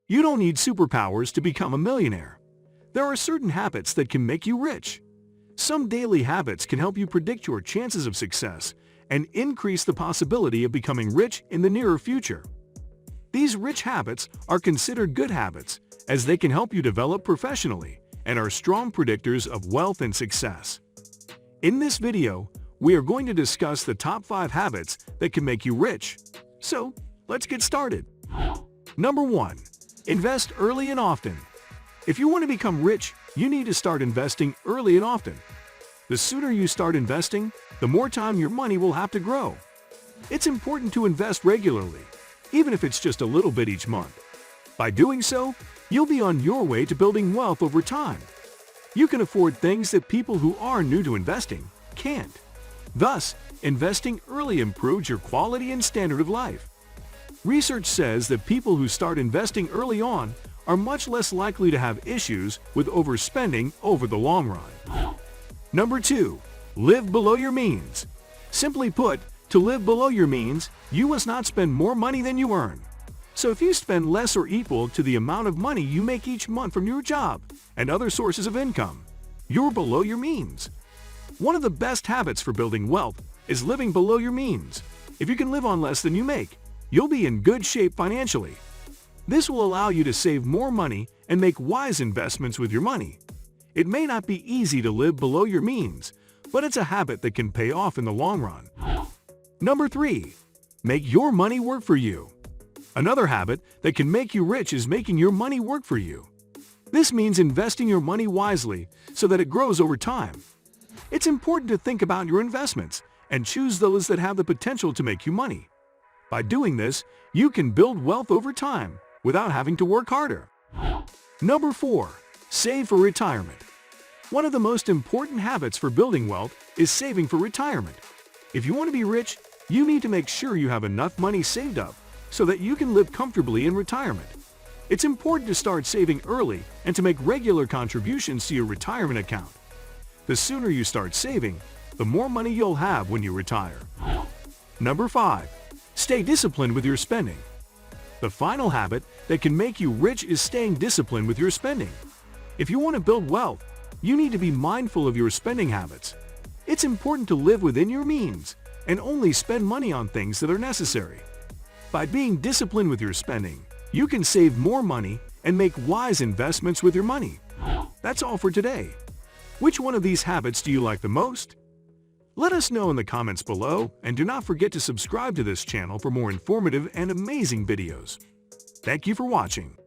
You don't need superpowers to become a millionaire. There are certain habits that can make you rich. Some daily habits can help you predict your chances of success and increase the possibility of becoming rich in the nearer future. These rich habits are considered good habits as they can help you develop professionally and are strong predictors of wealth and success. In this video, we are going to discuss the top 5 habits that can make you rich. So, let's get started. Number 1. Invest early and often. If you want to become rich, you need to start investing early and often. The sooner you start investing, the more time your money will have to grow. It's important to invest regularly, even if it's just a little bit each month. By doing so, you'll be on your way to building wealth over time. You can afford things that people who are new to investing can't. Thus, investing early improves your quality and standard of life. Research says that people who start investing early on are much less likely to have issues with overspending over the long run. Number 2. Live below your means. Simply put, to live below your means, you must not spend more money than you earn. So if you spend less or equal to the amount of money you make each month from your job and other sources of income, you're below your means. One of the best habits for building wealth is living below your means. If you can live on less than you make, you'll be in good shape financially. This will allow you to save more money and make wise investments with your money. It may not be easy to live below your means, but it's a habit that can pay off in the long run. Number 3. Make your money work for you. Another habit that can make you rich is making your money work for you. This means investing your money wisely so that it grows over time. It's important to think about your investments and choose those that have the potential to make you money. By doing this, you can build wealth over time without having to work harder. Number 4. Save for retirement. One of the most important habits for building wealth is saving for retirement. If you want to be rich, you need to make sure you have enough money saved up so that you can live comfortably in retirement. It's important to start saving early and to make regular contributions to your retirement account. The sooner you start saving, the more money you'll have when you retire. Number 5. Stay disciplined with your spending. The final habit that can make you rich is staying disciplined with your spending. If you want to build wealth, you need to be mindful of your spending habits. It's important to live within your means and only spend money on things that are necessary. By being disciplined with your spending, you can save more money and make wise investments with your money. That's all for today. Which one of these habits do you like the most? Let us know in the comments below, and do not forget to subscribe to this channel for more informative and amazing videos. Thank you for watching.